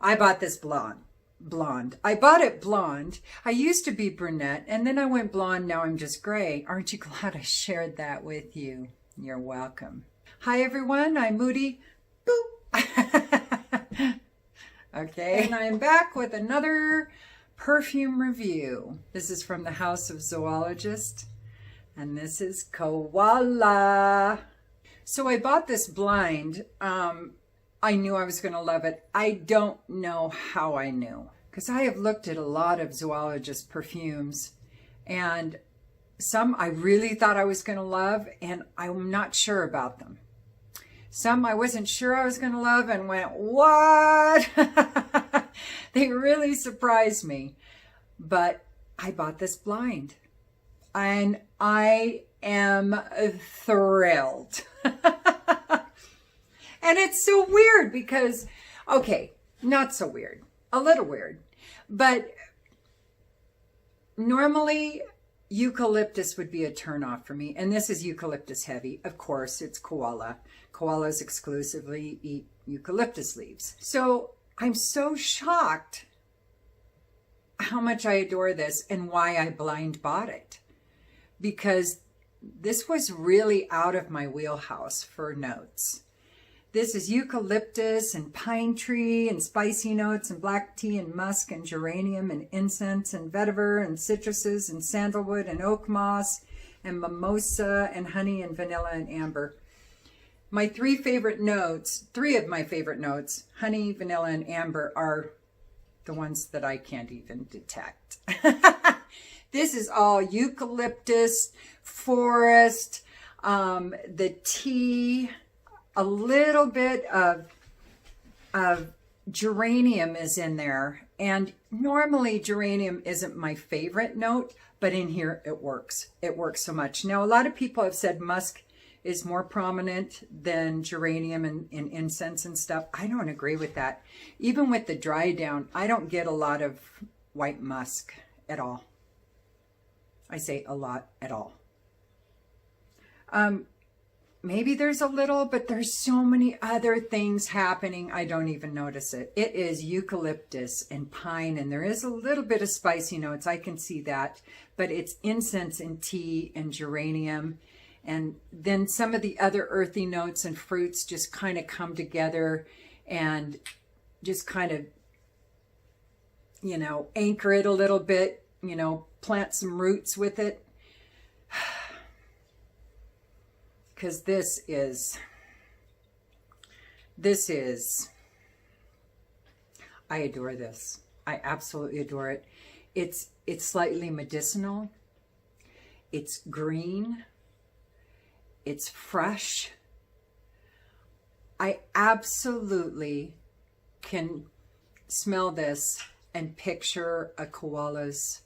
I bought this blonde. I bought it blonde. I used to be brunette, and then I went blonde. Now I'm just gray. Aren't you glad I shared that with you? You're welcome. Hi, everyone. I'm Moody. Boop. Okay, and I'm back with another perfume review. This is from the House of Zoologist, and this is Koala. So I bought this blind. I knew I was going to love it. I don't know how I knew, because I have looked at a lot of Zoologist perfumes, and some I really thought I was going to love, and I'm not sure about them. Some I wasn't sure I was going to love and went, what? They really surprised me. But I bought this blind, and I am thrilled. And it's so weird because, okay, not so weird, a little weird, but normally eucalyptus would be a turnoff for me. And this is eucalyptus heavy. Of course, it's koala. Koalas exclusively eat eucalyptus leaves. So I'm so shocked how much I adore this and why I blind bought it. Because this was really out of my wheelhouse for notes. This is eucalyptus and pine tree and spicy notes and black tea and musk and geranium and incense and vetiver and citruses and sandalwood and oak moss and mimosa and honey and vanilla and amber. My three of my favorite notes, honey, vanilla, and amber, are the ones that I can't even detect. This is all eucalyptus, forest, the tea. A little bit of geranium is in there. And normally geranium isn't my favorite note, but in here it works. It works so much. Now, a lot of people have said musk is more prominent than geranium and incense and stuff. I don't agree with that. Even with the dry down, I don't get a lot of white musk at all. I say a lot at all. Maybe there's a little, but there's so many other things happening, I don't even notice it. It is eucalyptus and pine, and there is a little bit of spicy notes. I can see that, but it's incense and tea and geranium. And then some of the other earthy notes and fruits just kind of come together and just kind of, you know, anchor it a little bit, you know, plant some roots with it. Because this is, I adore this. I absolutely adore it. It's slightly medicinal. It's green. It's fresh. I absolutely can smell this and picture a koala's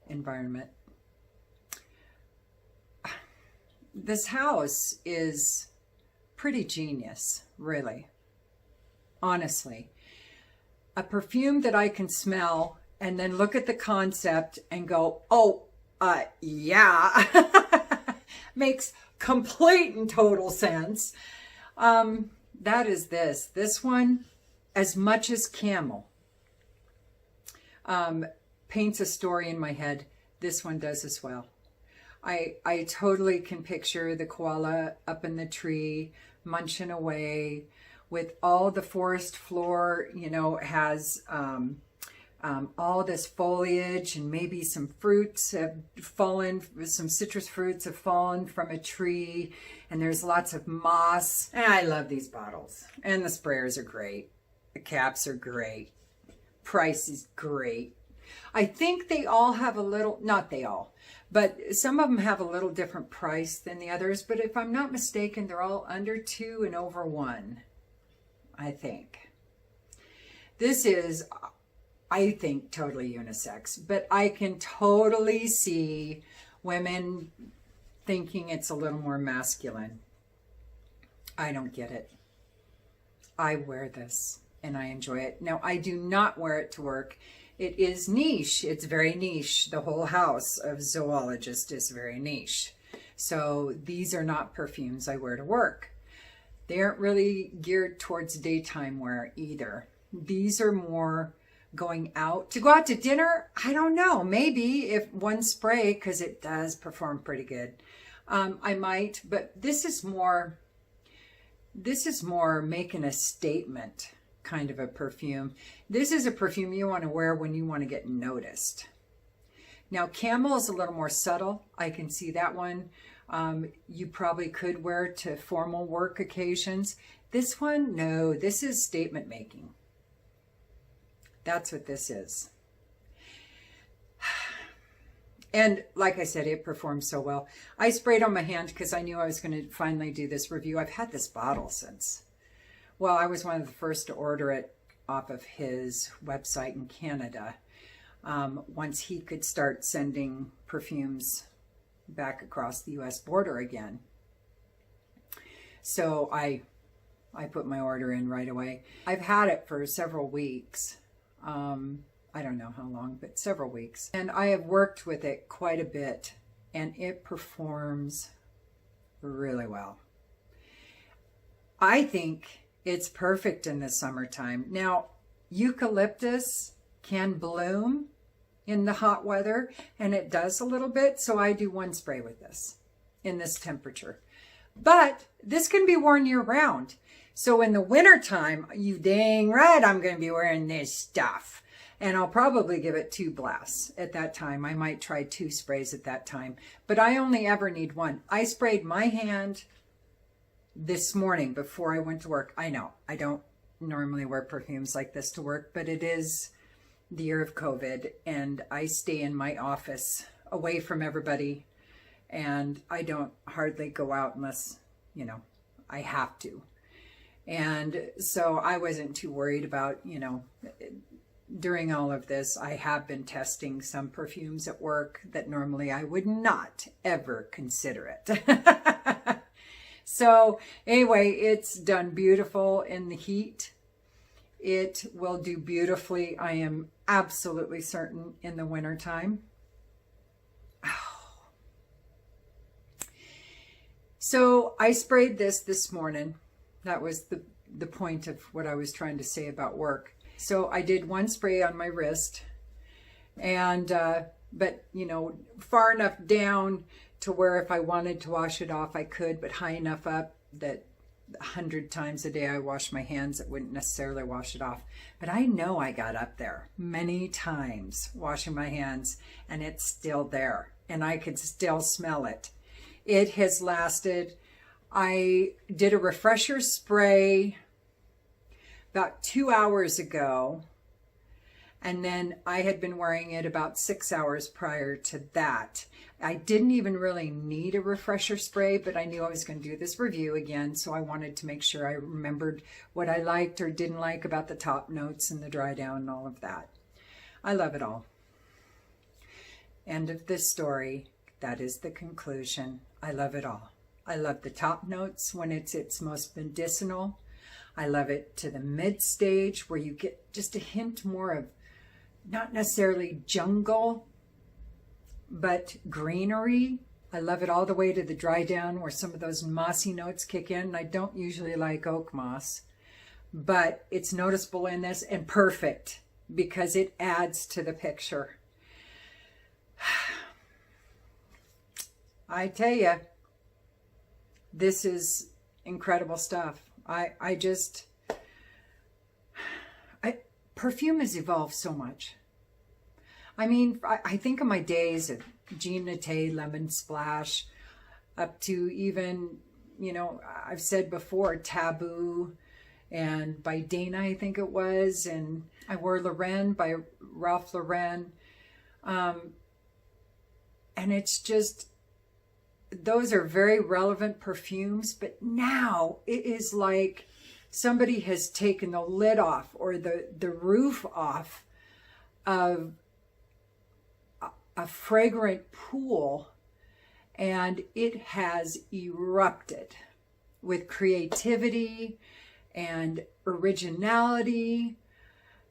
environment. This house is pretty genius, really. Honestly. A perfume that I can smell and then look at the concept and go, oh, yeah. Makes complete and total sense. That is this. This one, as much as camel, paints a story in my head. This one does as well. I totally can picture the koala up in the tree, munching away with all the forest floor, you know, has all this foliage, and maybe some fruits have fallen, some citrus fruits have fallen from a tree, and there's lots of moss. And I love these bottles. And the sprayers are great. The caps are great. Price is great. I think they all have a little, not they all, but some of them have a little different price than the others. But if I'm not mistaken, they're all under $2 and over $1, I think. This is, I think, totally unisex, but I can totally see women thinking it's a little more masculine. I don't get it. I wear this and I enjoy it. Now, I do not wear it to work. It is niche. It's very niche. The whole house of Zoologist is very niche. So these are not perfumes I wear to work. They aren't really geared towards daytime wear either. These are more going out. To go out to dinner, I don't know. Maybe if one spray, because it does perform pretty good. I might, but this is more making a statement kind of a perfume. This is a perfume you want to wear when you want to get noticed. Now, Camel is a little more subtle. I can see that one. You probably could wear to formal work occasions. This one, no, this is statement making. That's what this is. And like I said, it performs so well. I sprayed on my hand because I knew I was going to finally do this review. I've had this bottle since, well, I was one of the first to order it off of his website in Canada. Once he could start sending perfumes back across the US border again. So I put my order in right away. I've had it for several weeks. I don't know how long, but several weeks. And I have worked with it quite a bit, and it performs really well. I think it's perfect in the summertime. Now, eucalyptus can bloom in the hot weather, and it does a little bit, so I do one spray with this in this temperature. But this can be worn year-round. So in the wintertime, you dang right I'm going to be wearing this stuff. And I'll probably give it 2 blasts at that time. I might try 2 sprays at that time. But I only ever need 1. I sprayed my hand this morning before I went to work. I know, I don't normally wear perfumes like this to work, but it is the year of COVID. And I stay in my office away from everybody. And I don't hardly go out unless, you know, I have to. And so I wasn't too worried about, you know, during all of this, I have been testing some perfumes at work that normally I would not ever consider it. So anyway, it's done beautiful in the heat. It will do beautifully, I am absolutely certain, in the wintertime. So I sprayed this morning. That was the point of what I was trying to say about work. So I did 1 spray on my wrist, and but you know, far enough down to where if I wanted to wash it off, I could, but high enough up that 100 times a day I wash my hands, it wouldn't necessarily wash it off. But I know I got up there many times washing my hands, and it's still there, and I could still smell it. It has lasted. I did a refresher spray about 2 hours ago, and then I had been wearing it about 6 hours prior to that. I didn't even really need a refresher spray, but I knew I was going to do this review again, so I wanted to make sure I remembered what I liked or didn't like about the top notes and the dry down and all of that. I love it all. End of this story. That is the conclusion. I love it all. I love the top notes when it's its most medicinal. I love it to the mid stage where you get just a hint more of not necessarily jungle, but greenery. I love it all the way to the dry down where some of those mossy notes kick in. I don't usually like oak moss, but it's noticeable in this and perfect because it adds to the picture. I tell you, this is incredible stuff. Perfume has evolved so much. I mean, I think of my days of Jean Naté, Lemon Splash, up to even, you know, I've said before, Taboo, and by Dana, I think it was, and I wore Lauren by Ralph Lauren. And it's just, those are very relevant perfumes, but now it is like somebody has taken the lid off or the roof off of a fragrant pool, and it has erupted with creativity and originality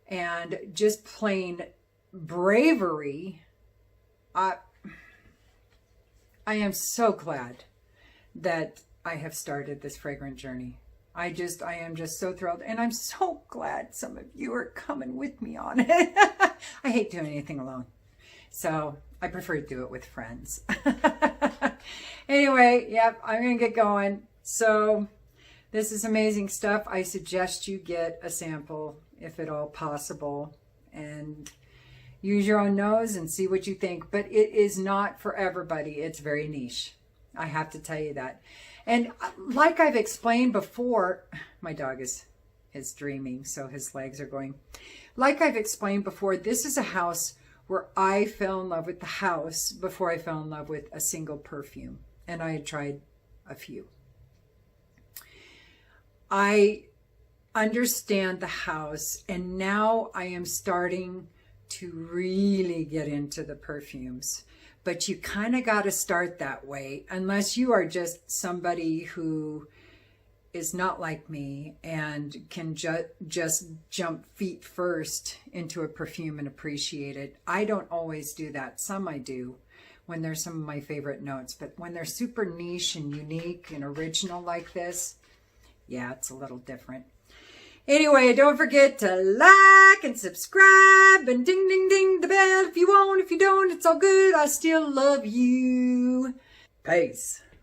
and just plain bravery. I am so glad that I have started this fragrant journey. I am just so thrilled. And I'm so glad some of you are coming with me on it. I hate doing anything alone. So I prefer to do it with friends. Anyway, yep, I'm going to get going. So this is amazing stuff. I suggest you get a sample if at all possible and use your own nose and see what you think. But it is not for everybody. It's very niche. I have to tell you that. And like I've explained before, my dog is dreaming, so his legs are going. Like I've explained before, this is a house where I fell in love with the house before I fell in love with a single perfume. And I had tried a few. I understand the house, and now I am starting to really get into the perfumes. But you kind of got to start that way, unless you are just somebody who is not like me and can just jump feet first into a perfume and appreciate it. I don't always do that. Some I do when there's some of my favorite notes. But when they're super niche and unique and original like this, yeah, it's a little different. Anyway, don't forget to like and subscribe and ding, ding, ding the bell if you want. If you don't, it's all good. I still love you. Peace.